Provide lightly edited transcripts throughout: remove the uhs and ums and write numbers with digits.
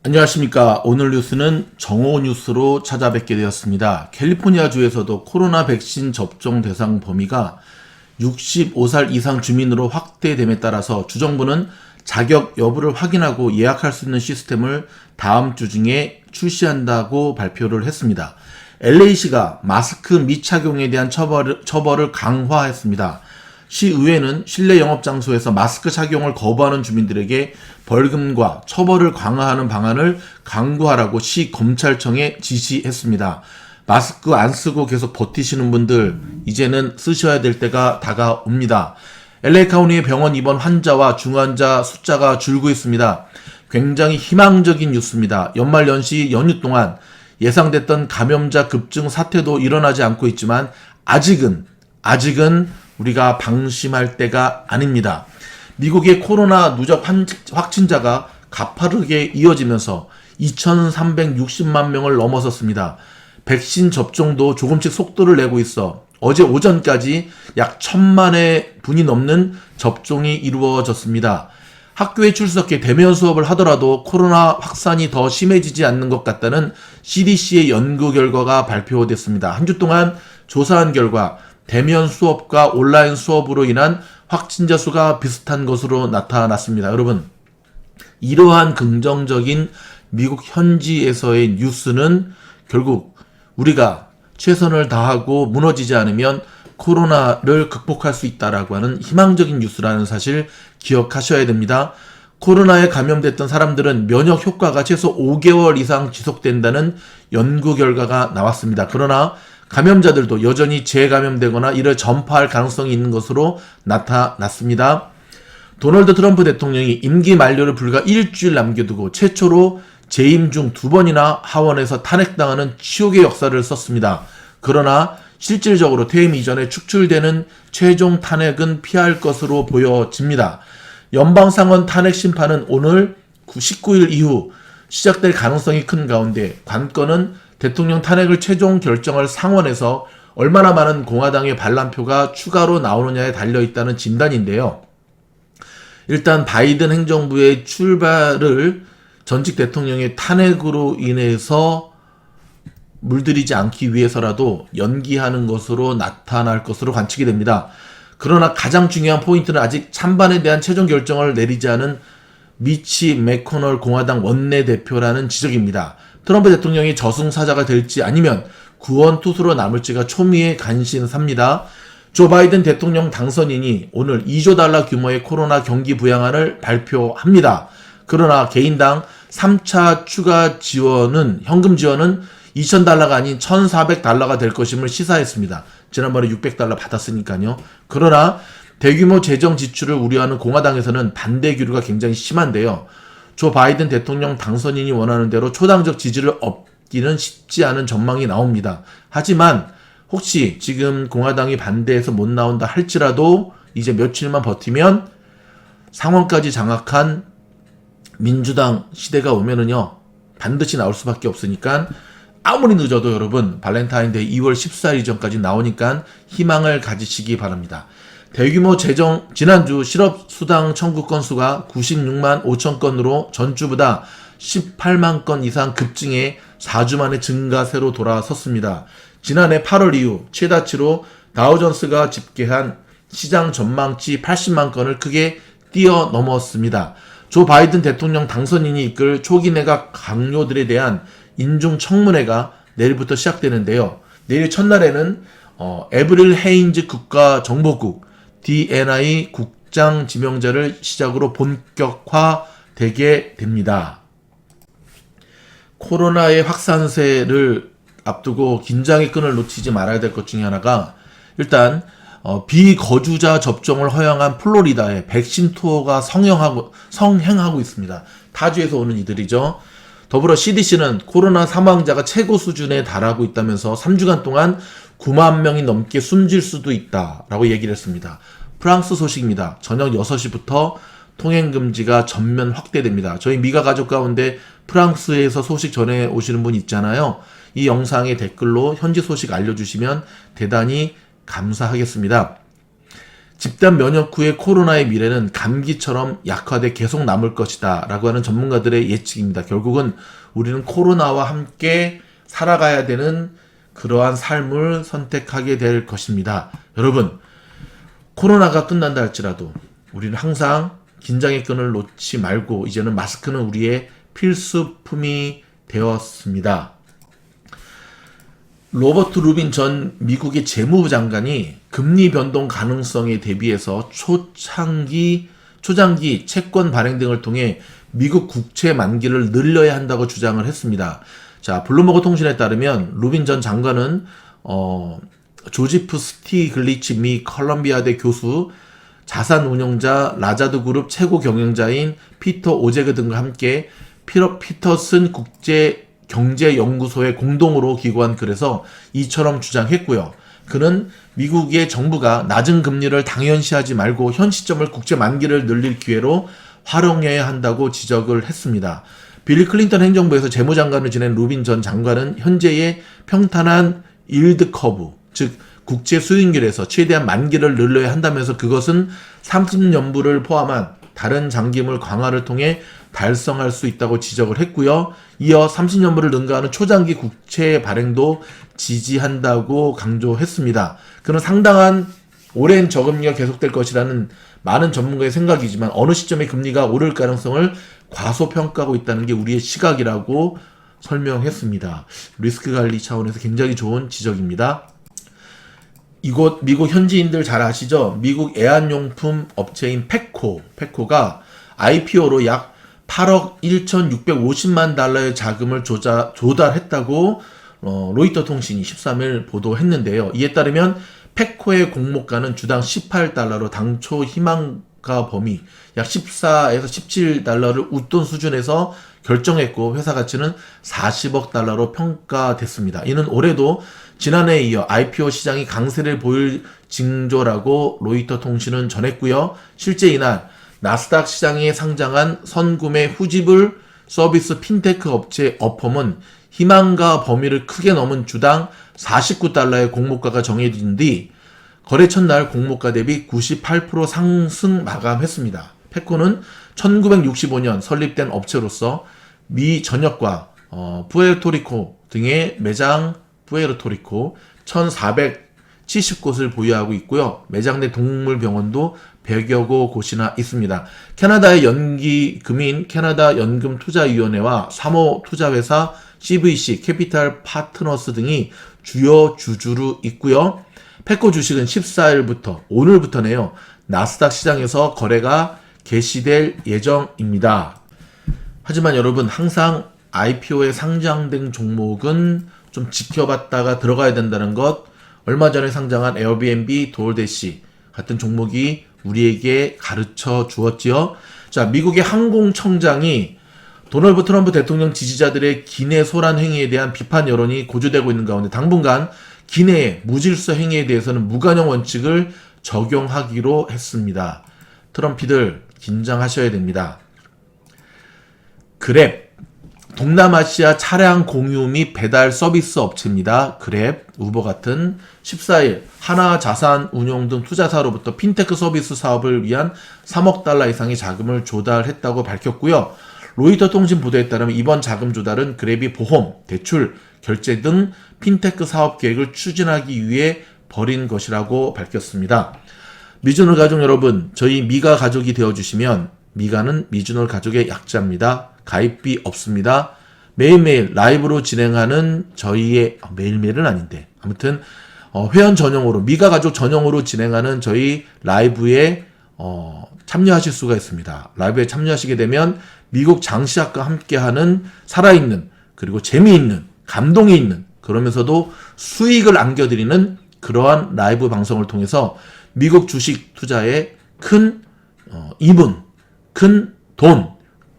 안녕하십니까. 오늘 뉴스는 정오 뉴스로 찾아뵙게 되었습니다. 캘리포니아주에서도 코로나 백신 접종 대상 범위가 65살 이상 주민으로 확대됨에 따라서 주정부는 자격 여부를 확인하고 예약할 수 있는 시스템을 다음 주 중에 출시한다고 발표를 했습니다. LA시가 마스크 미착용에 대한 처벌을 강화했습니다. 시의회는 실내 영업장소에서 마스크 착용을 거부하는 주민들에게 벌금과 처벌을 강화하는 방안을 강구하라고 시 검찰청에 지시했습니다. 마스크 안 쓰고 계속 버티시는 분들 이제는 쓰셔야 될 때가 다가옵니다. LA 카운티의 병원 입원 환자와 중환자 숫자가 줄고 있습니다. 굉장히 희망적인 뉴스입니다. 연말연시 연휴 동안 예상됐던 감염자 급증 사태도 일어나지 않고 있지만 아직은 우리가 방심할 때가 아닙니다. 미국의 코로나 누적 확진자가 가파르게 이어지면서 2,360만 명을 넘어섰습니다. 백신 접종도 조금씩 속도를 내고 있어 어제 오전까지 약 1,000만의 분이 넘는 접종이 이루어졌습니다. 학교에 출석해 대면 수업을 하더라도 코로나 확산이 더 심해지지 않는 것 같다는 CDC의 연구 결과가 발표됐습니다. 한 주 동안 조사한 결과 대면 수업과 온라인 수업으로 인한 확진자 수가 비슷한 것으로 나타났습니다. 여러분, 이러한 긍정적인 미국 현지에서의 뉴스는 결국 우리가 최선을 다하고 무너지지 않으면 코로나를 극복할 수 있다라고 하는 희망적인 뉴스라는 사실 기억하셔야 됩니다. 코로나에 감염됐던 사람들은 면역 효과가 최소 5개월 이상 지속된다는 연구 결과가 나왔습니다. 그러나 감염자들도 여전히 재감염되거나 이를 전파할 가능성이 있는 것으로 나타났습니다. 도널드 트럼프 대통령이 임기 만료를 불과 일주일 남겨두고 최초로 재임 중 2번이나 하원에서 탄핵당하는 치욕의 역사를 썼습니다. 그러나 실질적으로 퇴임 이전에 축출되는 최종 탄핵은 피할 것으로 보여집니다. 연방상원 탄핵 심판은 오늘 19일 이후 시작될 가능성이 큰 가운데 관건은 대통령 탄핵을 최종 결정할 상원에서 얼마나 많은 공화당의 반란표가 추가로 나오느냐에 달려있다는 진단인데요. 일단 바이든 행정부의 출발을 전직 대통령의 탄핵으로 인해서 물들이지 않기 위해서라도 연기하는 것으로 나타날 것으로 관측이 됩니다. 그러나 가장 중요한 포인트는 아직 찬반에 대한 최종 결정을 내리지 않은 미치 맥코널 공화당 원내대표라는 지적입니다. 트럼프 대통령이 저승사자가 될지 아니면 구원투수로 남을지가 초미의 관심사입니다. 조 바이든 대통령 당선인이 오늘 2조 달러 규모의 코로나 경기 부양안을 발표합니다. 그러나 개인당 3차 추가 지원은 현금 지원은 2,000달러가 아닌 1,400달러가 될 것임을 시사했습니다. 지난번에 600달러 받았으니까요. 그러나 대규모 재정 지출을 우려하는 공화당에서는 반대 기류가 굉장히 심한데요. 조 바이든 대통령 당선인이 원하는 대로 초당적 지지를 얻기는 쉽지 않은 전망이 나옵니다. 하지만 혹시 지금 공화당이 반대해서 못 나온다 할지라도 이제 며칠만 버티면 상원까지 장악한 민주당 시대가 오면은요 반드시 나올 수밖에 없으니까 아무리 늦어도 여러분 발렌타인데이 2월 14일 이전까지 나오니까 희망을 가지시기 바랍니다. 대규모 재정 지난주 실업수당 청구 건수가 96만 5천 건으로 전주보다 18만 건 이상 급증해 4주 만에 증가세로 돌아섰습니다. 지난해 8월 이후 최다치로 다우존스가 집계한 시장 전망치 80만 건을 크게 뛰어넘었습니다. 조 바이든 대통령 당선인이 이끌 초기 내각 강요들에 대한 인중 청문회가 내일부터 시작되는데요. 내일 첫날에는 에브릴 헤인즈 국가정보국 DNI 국장 지명자를 시작으로 본격화되게 됩니다. 코로나의 확산세를 앞두고 긴장의 끈을 놓치지 말아야 될 것 중에 하나가 일단 비거주자 접종을 허용한 플로리다의 백신 투어가 성행하고 있습니다. 타주에서 오는 이들이죠. 더불어 CDC는 코로나 사망자가 최고 수준에 달하고 있다면서 3주간 동안 9만 명이 넘게 숨질 수도 있다라고 얘기를 했습니다. 프랑스 소식입니다. 저녁 6시부터 통행금지가 전면 확대됩니다. 저희 미가 가족 가운데 프랑스에서 소식 전해 오시는 분 있잖아요. 이 영상의 댓글로 현지 소식 알려주시면 대단히 감사하겠습니다. 집단 면역 후의 코로나의 미래는 감기처럼 약화돼 계속 남을 것이다 라고 하는 전문가들의 예측입니다. 결국은 우리는 코로나와 함께 살아가야 되는 그러한 삶을 선택하게 될 것입니다. 여러분, 코로나가 끝난다 할지라도 우리는 항상 긴장의 끈을 놓지 말고 이제는 마스크는 우리의 필수품이 되었습니다. 로버트 루빈 전 미국의 재무부 장관이 금리 변동 가능성에 대비해서 초장기 채권 발행 등을 통해 미국 국채 만기를 늘려야 한다고 주장을 했습니다. 자, 블룸버그 통신에 따르면 루빈 전 장관은 조지프 스티글리치 미 컬럼비아대 교수, 자산운용자 라자드 그룹 최고 경영자인 피터 오제그 등과 함께 피터슨 국제경제연구소에 공동으로 기고한 글에서 이처럼 주장했고요. 그는 미국의 정부가 낮은 금리를 당연시하지 말고 현 시점을 국채 만기를 늘릴 기회로 활용해야 한다고 지적을 했습니다. 빌 클린턴 행정부에서 재무장관을 지낸 루빈 전 장관은 현재의 평탄한 일드 커브, 즉 국채 수익률에서 최대한 만기를 늘려야 한다면서 그것은 30년부를 포함한 다른 장기물 강화를 통해 달성할 수 있다고 지적을 했고요. 이어 30년부를 능가하는 초장기 국채 발행도 지지한다고 강조했습니다. 그는 상당한 오랜 저금리가 계속될 것이라는 많은 전문가의 생각이지만 어느 시점에 금리가 오를 가능성을 과소평가하고 있다는 게 우리의 시각이라고 설명했습니다. 리스크 관리 차원에서 굉장히 좋은 지적입니다. 이곳 미국 현지인들 잘 아시죠? 미국 애완용품 업체인 펫코가 IPO로 약 8억 1,650만 달러의 자금을 조달했다고 로이터 통신이 13일 보도했는데요. 이에 따르면 펫코의 공모가는 주당 18달러로 당초 희망가 범위 약 14에서 17달러를 웃돈 수준에서 결정했고 회사 가치는 40억 달러로 평가됐습니다. 이는 올해도 지난해에 이어 IPO 시장이 강세를 보일 징조라고 로이터 통신은 전했고요. 실제 이날 나스닥 시장에 상장한 선구매 후지불 서비스 핀테크 업체 어펌은 희망가 범위를 크게 넘은 주당 49달러의 공모가가 정해진 뒤 거래 첫날 공모가 대비 98% 상승 마감했습니다. 펫코는 1965년 설립된 업체로서 미 전역과 푸에르토리코 등의 매장 푸에르토리코 1470곳을 보유하고 있고요. 매장 내 동물병원도 100여 곳이나 있습니다. 캐나다의 연기금인 캐나다 연금투자위원회와 사모 투자회사 CVC 캐피탈 파트너스 등이 주요 주주로 있고요. 펫코 주식은 14일부터 오늘부터네요. 나스닥 시장에서 거래가 개시될 예정입니다. 하지만 여러분 항상 IPO에 상장된 종목은 좀 지켜봤다가 들어가야 된다는 것, 얼마 전에 상장한 에어비앤비, 도어대시 같은 종목이 우리에게 가르쳐 주었지요. 자, 미국의 항공청장이 도널드 트럼프 대통령 지지자들의 기내 소란 행위에 대한 비판 여론이 고조되고 있는 가운데 당분간 기내의 무질서 행위에 대해서는 무관용 원칙을 적용하기로 했습니다. 트럼피들 긴장하셔야 됩니다. 그랩, 동남아시아 차량 공유 및 배달 서비스 업체입니다. 그랩, 우버 같은 14일 하나자산운용 등 투자사로부터 핀테크 서비스 사업을 위한 3억 달러 이상의 자금을 조달했다고 밝혔고요. 로이터 통신 보도에 따르면 이번 자금 조달은 그랩이 보험, 대출, 결제 등 핀테크 사업 계획을 추진하기 위해 벌인 것이라고 밝혔습니다. 미주널 가족 여러분, 저희 미가 가족이 되어주시면 미가는 미주널 가족의 약자입니다. 가입비 없습니다. 매일매일 라이브로 진행하는 저희의 매일매일은 아닌데 아무튼 회원 전용으로 미가 가족 전용으로 진행하는 저희 라이브에 참여하실 수가 있습니다. 라이브에 참여하시게 되면 미국 장시학과 함께하는 살아있는 그리고 재미있는 감동이 있는 그러면서도 수익을 안겨드리는 그러한 라이브 방송을 통해서 미국 주식 투자에 큰 이문, 큰 돈,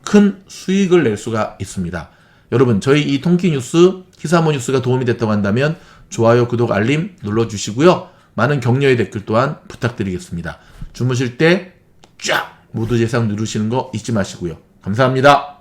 큰 수익을 낼 수가 있습니다. 여러분, 저희 이 통키뉴스, 히사모 뉴스가 도움이 됐다고 한다면 좋아요, 구독, 알림 눌러주시고요. 많은 격려의 댓글 또한 부탁드리겠습니다. 주무실 때 쫙 모두 재생 누르시는 거 잊지 마시고요. 감사합니다.